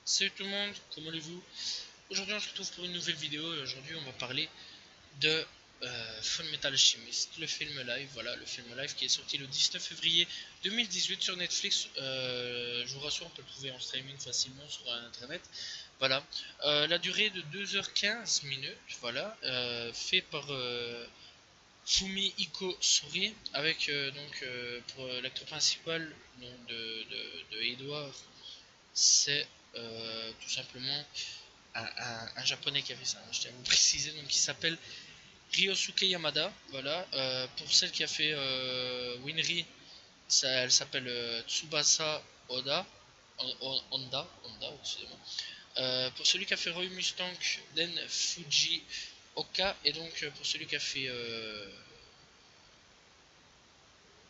Salut tout le monde, comment allez-vous? Aujourd'hui on se retrouve pour une nouvelle vidéo et aujourd'hui on va parler de Full Metal Alchemist, le film live, voilà, le film live qui est sorti le 19 février 2018 sur Netflix. Je vous rassure, on peut le trouver en streaming facilement sur internet. Voilà, la durée de 2h15 minutes, voilà, fait par Fumi Iko Sori avec pour l'acteur principal donc de Edward, c'est tout simplement un japonais qui a fait ça, je tiens à vous préciser, donc il s'appelle Ryosuke Yamada, voilà. Pour celle qui a fait Winry, elle s'appelle Tsubasa Oda, Honda, excusez-moi. Pour celui qui a fait Roy Mustang, Den Fuji Oka, et donc pour celui qui a fait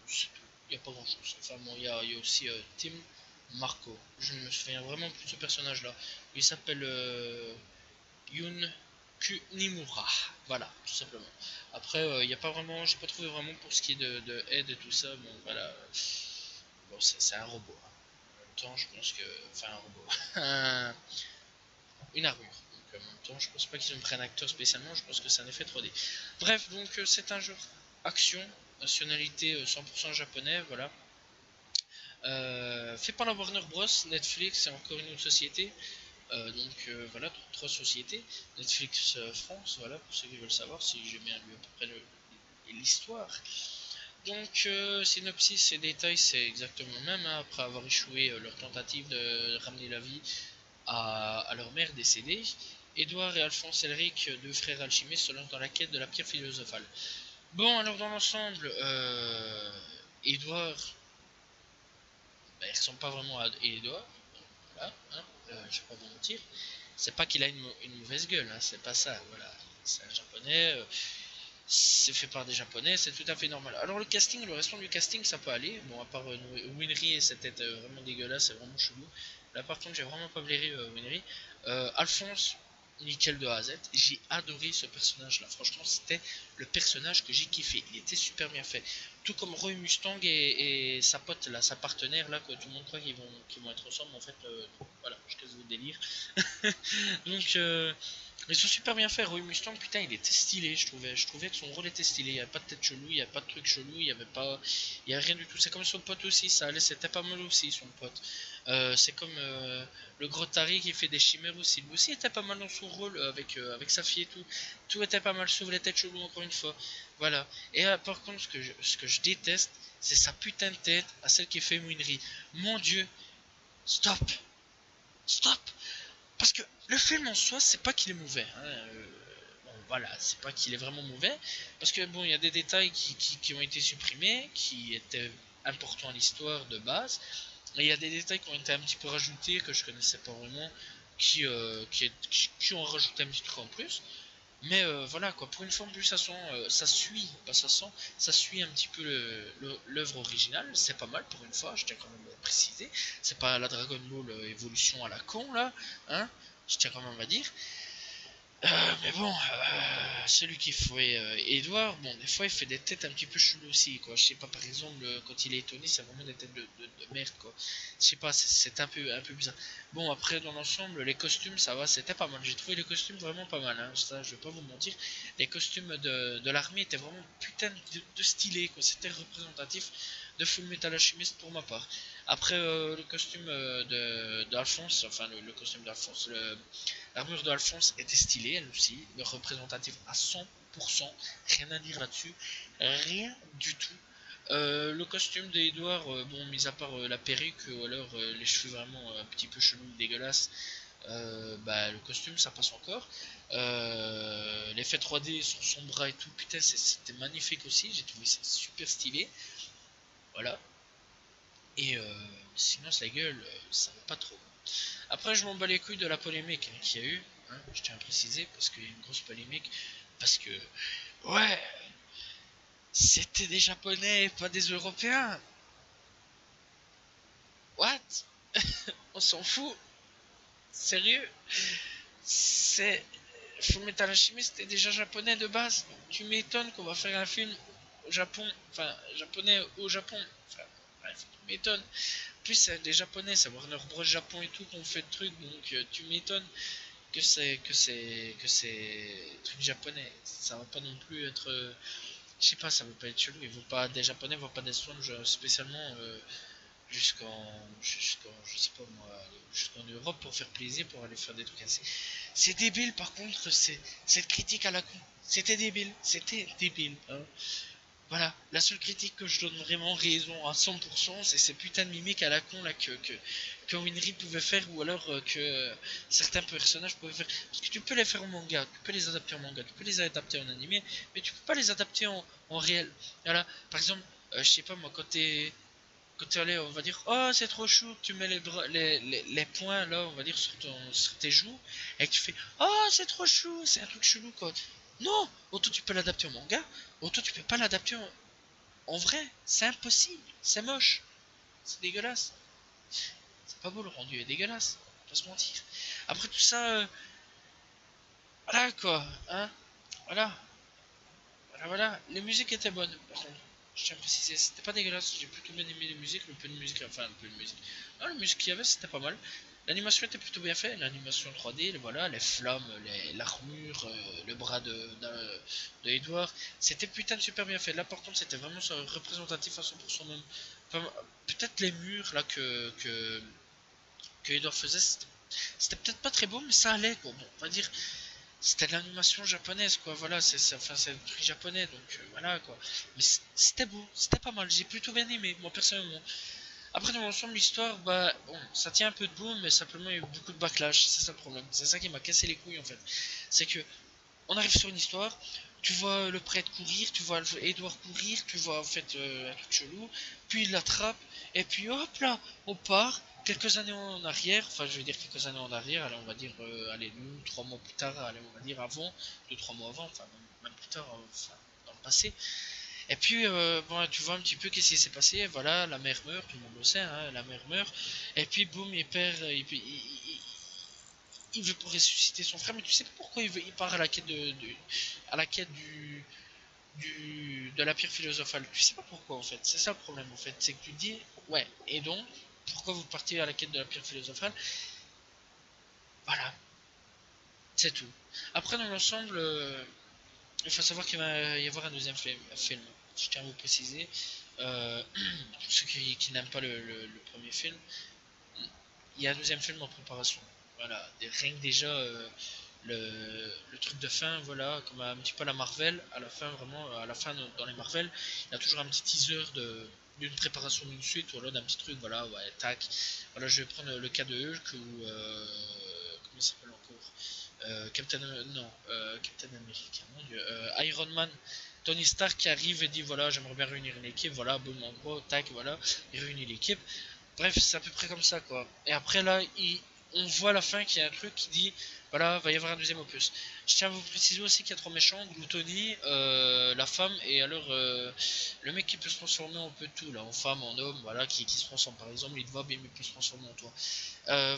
c'est tout. Il n'y a pas grand chose. Enfin bon, il y a aussi Tim Marco. Je me souviens vraiment plus de ce personnage là. Il s'appelle Yun Kunimura. Voilà, tout simplement. Après, il n'y a pas vraiment, j'ai pas trouvé vraiment pour ce qui est de aide et tout ça. Bon, voilà. Bon, c'est un robot, hein. En même temps, je pense que. Enfin, un robot. Une armure. Donc, en même temps, je pense pas qu'ils ont pris un acteur spécialement. Je pense que c'est un effet 3D. Bref, donc, c'est un jeu action, nationalité 100% japonais, voilà. Fait par la Warner Bros, Netflix et encore une autre société. Voilà, trois sociétés. Netflix France, voilà, pour ceux qui veulent savoir si j'ai bien lu à peu près l'histoire. Donc, synopsis et détails, c'est exactement le même, hein, après avoir échoué leur tentative de ramener la vie à leur mère décédée. Edouard et Alphonse Elric, deux frères alchimistes, se lancent dans la quête de la pierre philosophale. Bon, alors dans l'ensemble, Edouard, bah, il ressemble pas vraiment à Edouard, voilà, hein, je vais pas vous mentir. C'est pas qu'il a une mauvaise gueule, hein, c'est pas ça, voilà. C'est un japonais, c'est fait par des japonais, c'est tout à fait normal. Alors le casting, le restant du casting, ça peut aller. Bon, à part Winry et sa tête vraiment dégueulasse, c'est vraiment chelou. Là par contre, j'ai vraiment pas bléré Winry. Alphonse, nickel de A à Z. J'ai adoré ce personnage-là. Franchement, c'était le personnage que j'ai kiffé. Il était super bien fait. Tout comme Roy Mustang et sa pote, là, sa partenaire, là, que tout le monde croit qu'ils vont être ensemble. En fait, voilà, je casse votre délire. Donc, ils sont super bien faits. Roy Mustang, putain, il était stylé, je trouvais. Je trouvais que son rôle était stylé. Il n'y avait pas de tête chelou, il n'y avait pas de truc chelou, il n'y avait pas. Il y avait rien du tout. C'est comme son pote aussi, ça allait, c'était pas mal aussi, son pote. C'est comme le gros Tari qui fait des chimères aussi. Lui aussi était pas mal dans son rôle avec sa fille et tout. Tout était pas mal, sauf les têtes cheloues, encore une fois. Voilà. Et par contre, ce que je déteste, c'est sa putain de tête à celle qui fait Winry. Mon dieu, stop! Stop! Parce que le film en soi, c'est pas qu'il est mauvais, hein, bon, voilà, c'est pas qu'il est vraiment mauvais, parce que bon, il y a des détails qui ont été supprimés, qui étaient importants à l'histoire de base, et il y a des détails qui ont été un petit peu rajoutés que je connaissais pas vraiment, qui ont rajouté un petit truc en plus. Mais voilà quoi, pour une fois en plus ça suit, pas ça sent, ça suit un petit peu l'œuvre originale, c'est pas mal pour une fois, je tiens quand même à préciser, c'est pas la Dragon Ball évolution à la con là, hein, je tiens quand même à dire. Mais bon, celui qui fait Edouard, bon, des fois il fait des têtes un petit peu cheloues aussi, quoi. Je sais pas, par exemple, quand il est étonné, c'est vraiment des têtes de merde, quoi. Je sais pas, c'est un peu bizarre. Bon, après, dans l'ensemble, les costumes, ça va, c'était pas mal. J'ai trouvé les costumes vraiment pas mal, hein. Ça, je vais pas vous mentir. Les costumes de l'armée étaient vraiment putain de stylés, quoi. C'était représentatif de Full Metal Alchemist pour ma part. Après, le costume d'Alphonse, enfin, le costume d'Alphonse, l'armure d'Alphonse était stylée, elle aussi, représentative à 100%, rien à dire là-dessus, rien du tout. Le costume d'Edouard, bon, mis à part la perruque ou alors les cheveux vraiment un petit peu chelous, dégueulasses, bah, le costume ça passe encore. L'effet 3D sur son bras et tout, putain, c'était magnifique aussi, j'ai trouvé ça super stylé. Voilà. Et sinon, la gueule, ça va pas trop. Après, je m'en bats les couilles de la polémique qu'il y a eu, hein, je tiens à préciser, parce qu'il y a une grosse polémique, parce que, ouais, c'était des Japonais, pas des Européens. What? On s'en fout. Sérieux? C'est... Fullmetal Alchemist c'était déjà japonais de base. Tu m'étonnes qu'on va faire un film au Japon, enfin, japonais au Japon. Enfin, bref, tu m'étonnes. plus c'est des japonais, c'est Warner Bros Japon et tout qu'on fait le truc, donc tu m'étonnes que c'est truc japonais. Ça va pas non plus être je sais pas, ça va pas être chelou. Ils vont pas, des japonais vont pas descendre spécialement jusqu'en je sais pas moi, jusqu'en Europe pour faire plaisir, pour aller faire des trucs assez. C'est débile par contre, cette critique à la con. C'était débile. Hein. Voilà, la seule critique que je donne vraiment raison à 100%, c'est ces putains de mimiques à la con là que Winry pouvait faire, ou alors que certains personnages pouvaient faire. Parce que tu peux les faire en manga, tu peux les adapter en manga, tu peux les adapter en animé, mais tu peux pas les adapter en réel. Voilà, par exemple, je sais pas moi, quand t'es allé, on va dire, oh c'est trop chou, tu mets les points là, on va dire, sur tes joues, et que tu fais, oh c'est trop chou, c'est un truc chelou quoi. Non, autant tu peux l'adapter en manga, autant tu peux pas l'adapter en vrai, c'est impossible, c'est moche, c'est dégueulasse. C'est pas beau, le rendu est dégueulasse, on va pas se mentir. Après tout ça, voilà quoi, hein, voilà, voilà, les musiques étaient bonnes, par contre. Je tiens à préciser, c'était pas dégueulasse, j'ai plutôt bien aimé les musiques, le peu de musique, enfin un peu de musique. Non, la musique qu'il y avait, c'était pas mal. L'animation était plutôt bien faite, l'animation 3D, voilà, les flammes, l'armure, le bras de Edward, c'était putain de super bien fait. Là par contre, c'était vraiment représentatif à 100% même. Enfin, peut-être les murs là que Edward faisait, c'était peut-être pas très beau, mais ça allait quoi. Bon, on va dire, c'était de l'animation japonaise quoi, voilà, c'est le truc japonais, donc voilà quoi. Mais c'était beau, c'était pas mal, j'ai plutôt bien aimé, moi personnellement. Après dans l'ensemble l'histoire, bah bon, ça tient un peu debout, mais simplement il y a eu beaucoup de backlash, c'est ça le problème, c'est ça qui m'a cassé les couilles en fait. C'est que on arrive sur une histoire, tu vois le prêtre courir, tu vois Edouard courir, tu vois en fait un truc chelou, puis il l'attrape, et puis hop là, on part, quelques années en arrière, enfin je veux dire quelques années en arrière, allez on va dire, allez 2 ou 3 mois plus tard, allez on va dire avant, 2 ou 3 mois avant, enfin même plus tard, enfin, dans le passé. Et puis bon, tu vois un petit peu qu'est-ce qui s'est passé, voilà, la mère meurt, tout le monde le sait, hein, la mère meurt, et puis boum, il perd, il veut ressusciter son frère, mais tu sais pas pourquoi il part à la quête à la quête de la pierre philosophale. Tu sais pas pourquoi en fait. C'est ça le problème en fait. C'est que tu te dis, ouais, et donc, pourquoi vous partez à la quête de la pierre philosophale? Voilà, c'est tout. Après, dans l'ensemble, il faut savoir qu'il va y avoir un deuxième film. Je tiens à vous préciser. Pour ceux qui n'aiment pas le premier film, il y a un deuxième film en préparation. Voilà, rien que déjà le truc de fin, voilà, comme un petit peu la Marvel, à la fin, vraiment, à la fin dans les Marvel, il y a toujours un petit teaser d'une préparation d'une suite, voilà, d'un petit truc, voilà, ouais, tac. Voilà, je vais prendre le cas de Hulk ou, comment il s'appelle encore Captain America, mon dieu, Iron Man. Tony Stark qui arrive et dit voilà j'aimerais bien réunir une équipe, voilà boum en gros tac voilà il réunit l'équipe. Bref, c'est à peu près comme ça, quoi. Et après, là, on voit à la fin qu'il y a un truc qui dit, voilà, va y avoir un deuxième opus. Je tiens à vous préciser aussi qu'il y a 3 méchants, Gluttony, la femme, et alors le mec qui peut se transformer en peu de tout, là, en femme, en homme, voilà, qui se transforme, par exemple, il te voit, mais il peut se transformer en toi.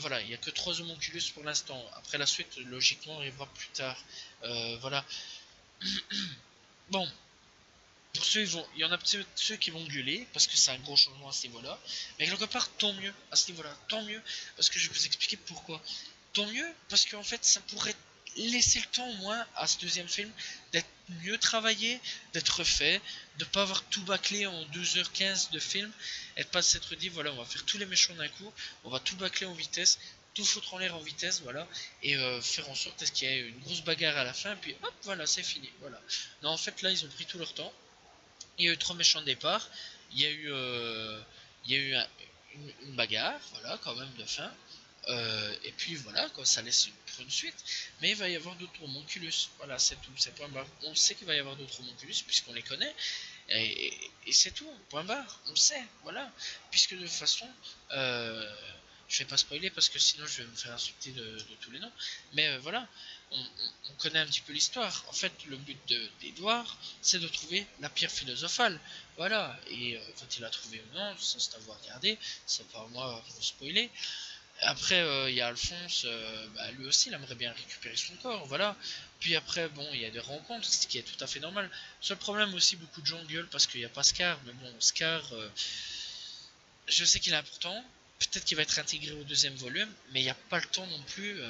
Voilà, il n'y a que 3 homonculus pour l'instant. Après la suite, logiquement, arrivera plus tard. Voilà. Bon, pour ceux, il y en a peut-être ceux qui vont gueuler, parce que c'est un gros changement à ce niveau-là. Mais quelque part, tant mieux à ce niveau-là. Tant mieux, parce que je vais vous expliquer pourquoi. Tant mieux, parce qu'en fait, ça pourrait laisser le temps au moins à ce deuxième film d'être mieux travaillé, d'être refait, de pas avoir tout bâclé en 2h15 de film, et de pas s'être dit, voilà, on va faire tous les méchants d'un coup, on va tout bâcler en vitesse, tout foutre en l'air en vitesse, voilà, et faire en sorte qu'il y ait une grosse bagarre à la fin, puis hop, voilà, c'est fini, voilà. Non, en fait, là, ils ont pris tout leur temps, il y a eu 3 méchants de départ. Il y a eu, une bagarre, voilà, quand même de fin. Et puis voilà, quoi, ça laisse pour une suite. Mais il va y avoir d'autres homonculus. Voilà, c'est tout. C'est point barre. On sait qu'il va y avoir d'autres homonculus puisqu'on les connaît. Et c'est tout. Point barre. On le sait. Voilà. Puisque de toute façon, je vais pas spoiler parce que sinon je vais me faire insulter de tous les noms. Mais voilà, on connaît un petit peu l'histoire. En fait, le but d'Edouard, c'est de trouver la pierre philosophale. Voilà, et va-t-il la trouver ou non, sans savoir regarder, c'est pas moi qui vous spoiler. Après, il y a Alphonse, bah, lui aussi, il aimerait bien récupérer son corps, voilà. Puis après, bon, il y a des rencontres, ce qui est tout à fait normal. Seul problème aussi, beaucoup de gens gueulent parce qu'il n'y a pas Scar, mais bon, Scar, je sais qu'il est important, peut-être qu'il va être intégré au deuxième volume, mais il n'y a pas le temps non plus,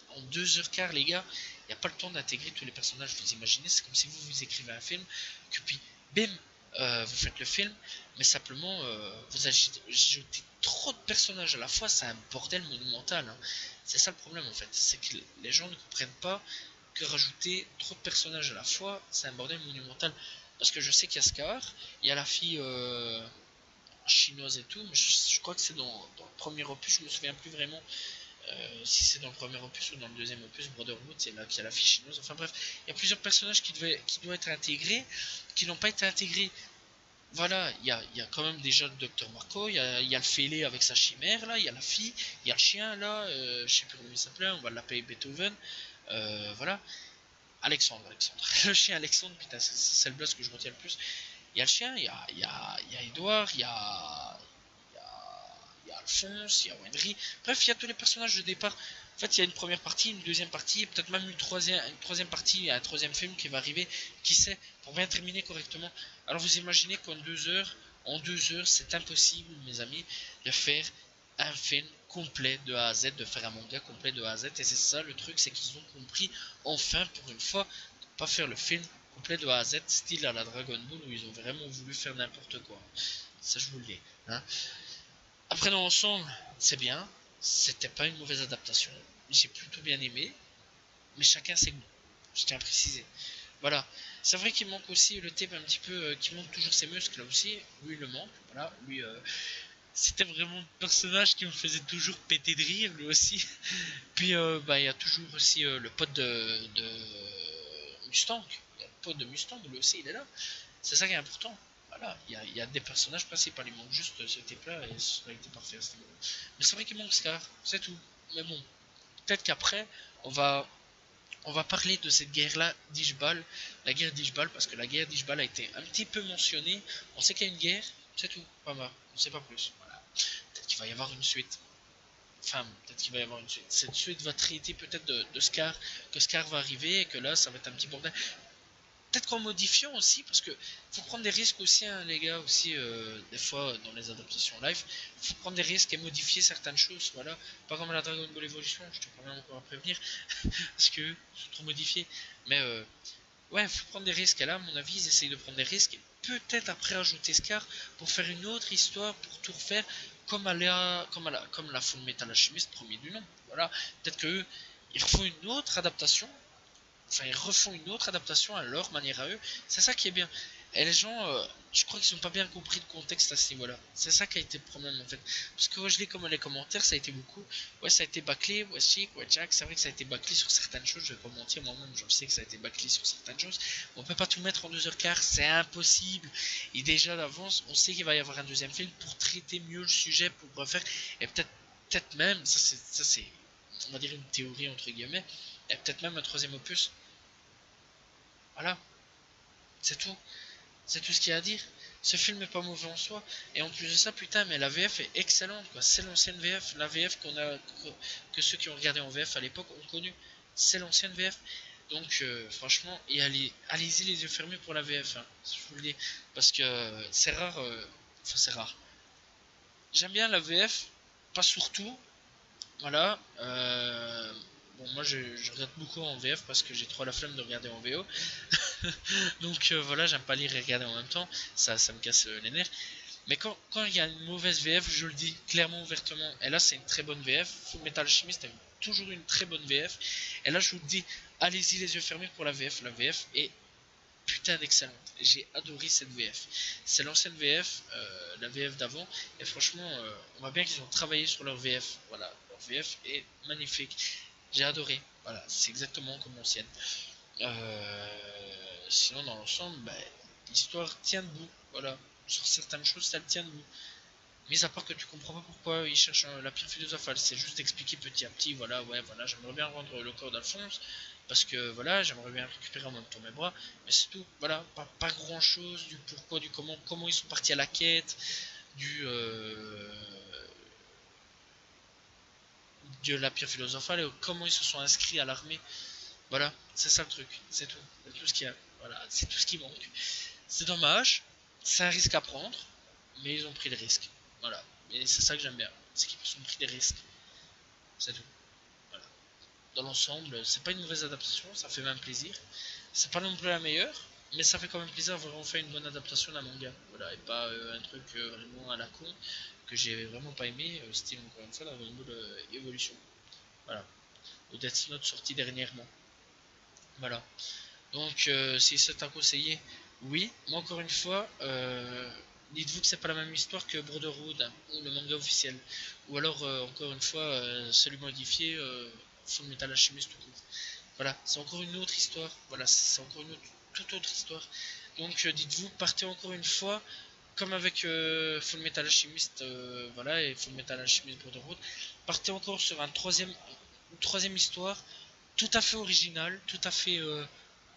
en 2h15 les gars, il n'y a pas le temps d'intégrer tous les personnages, vous imaginez, c'est comme si vous écrivez un film, que puis bim, vous faites le film, mais simplement vous ajoutez trop de personnages à la fois, c'est un bordel monumental, hein. C'est ça le problème en fait, c'est que les gens ne comprennent pas que rajouter trop de personnages à la fois, c'est un bordel monumental. Parce que je sais qu'il y a Scar, il y a la fille chinoise et tout, mais je crois que c'est dans le premier opus, je me souviens plus vraiment si c'est dans le premier opus ou dans le deuxième opus, Brotherhood, c'est là qu'il y a la fille chinoise. Enfin bref, il y a plusieurs personnages qui doivent être intégrés, qui n'ont pas été intégrés. Voilà, il y a quand même déjà le docteur Marco, il y a le fêlé avec sa chimère là, il y a la fille, il y a le chien là, je sais plus comment il s'appelait, on va l'appeler Beethoven. Voilà, Alexandre. Le chien Alexandre, putain, c'est le buzz que je retiens le plus. Il y a le chien, il y a Edouard, il y a Alphonse, il y a Wenry. Bref, il y a tous les personnages de départ. En fait, il y a une première partie, une deuxième partie, et peut-être même une troisième partie, un troisième film qui va arriver, qui sait, pour bien terminer correctement. Alors vous imaginez qu'en 2 heures, c'est impossible, mes amis, de faire un film complet de A à Z, de faire un manga complet de A à Z. Et c'est ça le truc, c'est qu'ils ont compris, enfin, pour une fois, de pas faire le film complet de A à Z, style à la Dragon Ball, où ils ont vraiment voulu faire n'importe quoi. Ça, je vous le dis. Hein. Après, dans l'ensemble, c'est bien. C'était pas une mauvaise adaptation. J'ai plutôt bien aimé. Mais chacun ses goûts. Je tiens à préciser. Voilà. C'est vrai qu'il manque aussi le type un petit peu. Qui montre toujours ses muscles là aussi. Lui, il le manque. Voilà. Lui, c'était vraiment le personnage qui me faisait toujours péter de rire, lui aussi. Puis, bah, il y a toujours aussi le pote de Mustang. Il y a le pote de Mustang, lui aussi, il est là. C'est ça qui est important. Voilà, il y a des personnages principaux, il manque juste ce type-là et ça aurait été parfait à ce niveau. Mais c'est vrai qu'il manque Scar, c'est tout. Mais bon, peut-être qu'après, on va, on va parler de cette guerre-là d'Ishbal, la guerre d'Ishbal, parce que la guerre d'Ishbal a été un petit peu mentionnée. On sait qu'il y a une guerre, c'est tout, pas mal, on sait pas plus. Voilà. Peut-être qu'il va y avoir une suite. Enfin, peut-être qu'il va y avoir une suite. Cette suite va traiter peut-être de Scar, que Scar va arriver et que là, ça va être un petit bordel. Peut-être qu'en modifiant aussi, parce que faut prendre des risques aussi, hein, les gars, aussi, des fois, dans les adaptations live, faut prendre des risques et modifier certaines choses, voilà. Pas comme la Dragon Ball Evolution, je te promets encore à prévenir, parce que c'est trop modifié. Mais, ouais, faut prendre des risques, et là, à mon avis, ils essayent de prendre des risques, et peut-être après ajouter Scar, pour faire une autre histoire, pour tout refaire, comme la Full Metal Alchemist, premier du nom, voilà. Peut-être qu'eux, ils refont une autre adaptation, enfin ils refont une autre adaptation à leur manière à eux, c'est ça qui est bien. Et les gens, je crois qu'ils n'ont pas bien compris le contexte à ce niveau-là. C'est ça qui a été le problème en fait. Parce que je lis comme les commentaires, ça a été beaucoup. Ouais, ça a été bâclé, ouais, chic, ouais, Jack. C'est vrai que ça a été bâclé sur certaines choses. Je vais pas mentir, moi-même, je sais que ça a été bâclé sur certaines choses. On peut pas tout mettre en 2h15, c'est impossible. Et déjà d'avance, on sait qu'il va y avoir un deuxième film pour traiter mieux le sujet, pour refaire. Et peut-être même, ça c'est, on va dire une théorie entre guillemets, et peut-être même un troisième opus. Voilà, c'est tout. C'est tout ce qu'il y a à dire. Ce film est pas mauvais en soi. Et en plus de ça, putain, mais la VF est excellente, quoi. C'est l'ancienne VF. La VF que ceux qui ont regardé en VF à l'époque ont connu. C'est l'ancienne VF. Donc, franchement, et allez-y les yeux fermés pour la VF, hein, je vous le dis. Parce que c'est rare. Enfin, c'est rare. J'aime bien la VF, pas surtout. Voilà. Bon, moi, je regarde beaucoup en VF parce que j'ai trop la flemme de regarder en VO. Donc voilà, j'aime pas lire et regarder en même temps, ça me casse les nerfs. Mais quand il y a une mauvaise VF, je le dis clairement, ouvertement, et là c'est une très bonne VF, Full Metal Alchemist a toujours une très bonne VF, et là je vous le dis, allez-y les yeux fermés pour la VF est putain d'excellente, j'ai adoré cette VF. C'est l'ancienne VF, la VF d'avant, et franchement, on voit bien qu'ils ont travaillé sur leur VF, voilà, leur VF est magnifique, j'ai adoré, voilà, c'est exactement comme l'ancienne. Sinon, dans l'ensemble, bah, l'histoire tient debout. Voilà. Sur certaines choses, ça le tient debout. Mais à part que tu comprends pas pourquoi il cherche la pierre philosophale, c'est juste d'expliquer petit à petit, voilà, ouais, voilà, j'aimerais bien rendre le corps d'Alphonse, parce que voilà, j'aimerais bien récupérer en même temps mes bras, mais c'est tout, voilà, pas grand chose, du pourquoi, du comment ils sont partis à la quête, du de la pierre philosophale et comment ils se sont inscrits à l'armée. Voilà, c'est ça le truc, c'est tout. C'est tout ce qu'il y a. Voilà, c'est tout ce qui manque. C'est dommage, c'est un risque à prendre, mais ils ont pris le risque. Voilà, et c'est ça que j'aime bien. c'est qu'ils ont pris des risques. C'est tout. Voilà. Dans l'ensemble, c'est pas une mauvaise adaptation, ça fait même plaisir. C'est pas non plus la meilleure, mais ça fait quand même plaisir d'avoir fait une bonne adaptation d'un manga. Voilà, et pas un truc vraiment à la con que j'ai vraiment pas aimé, style encore une fois Dragon Ball Evolution. Voilà. Ou Death Note sorti dernièrement. Voilà. Donc, si c'est à conseiller, oui. Mais encore une fois, dites-vous que c'est pas la même histoire que Brotherhood hein, ou le manga officiel. Ou alors, encore une fois, celui modifié, Full Metal Alchemist tout court. Voilà, c'est encore une autre histoire. Voilà, c'est encore une toute autre histoire. Donc, dites-vous, partez encore une fois, comme avec Full Metal Alchemist, voilà, et Full Metal Alchemist Brotherhood, partez encore sur une troisième histoire tout à fait original, tout à fait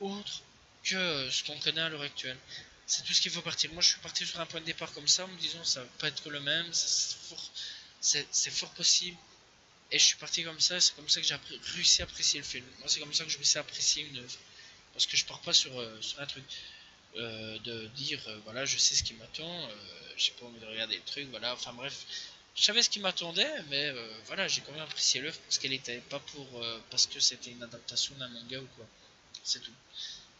autre que ce qu'on connaît à l'heure actuelle. C'est tout ce qu'il faut partir. Moi, je suis parti sur un point de départ comme ça, en me disant ça va pas être que le même, c'est fort possible. Et je suis parti comme ça, c'est comme ça que j'ai réussi à apprécier le film. Moi, c'est comme ça que je réussi à apprécier une œuvre. Parce que je pars pas sur un truc de dire, voilà, je sais ce qui m'attend, j'ai pas envie de regarder le truc, voilà, enfin bref. Je savais ce qui m'attendait, mais voilà, j'ai quand même apprécié l'œuvre parce qu'elle était pas parce que c'était une adaptation d'un manga ou quoi. C'est tout.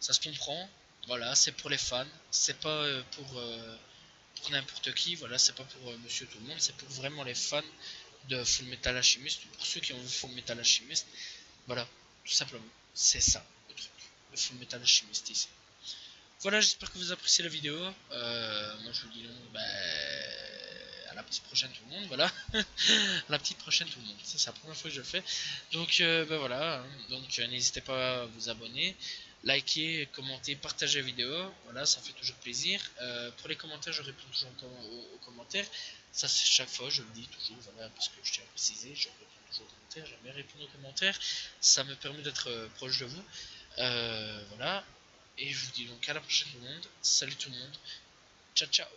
Ça se comprend. Voilà, c'est pour les fans. C'est pas pour n'importe qui. Voilà, c'est pas pour Monsieur Tout le Monde. C'est pour vraiment les fans de Full Metal Alchemist ou pour ceux qui ont vu Full Metal Alchemist. Voilà, tout simplement. C'est ça le truc. Le Full Metal Alchemist ici. Voilà, j'espère que vous appréciez la vidéo. Moi je vous dis donc, à la petite prochaine tout le monde, voilà. À la petite prochaine tout le monde, c'est la première fois que je le fais. Donc voilà, donc n'hésitez pas à vous abonner, liker, commenter, partager la vidéo, voilà, ça fait toujours plaisir. Pour les commentaires, je réponds toujours aux commentaires. Ça c'est chaque fois, je le dis toujours, voilà, parce que je tiens à préciser, je réponds toujours aux commentaires, j'aime bien répondre aux commentaires, ça me permet d'être proche de vous. Voilà. Et je vous dis donc à la prochaine tout le monde. Salut tout le monde. Ciao ciao.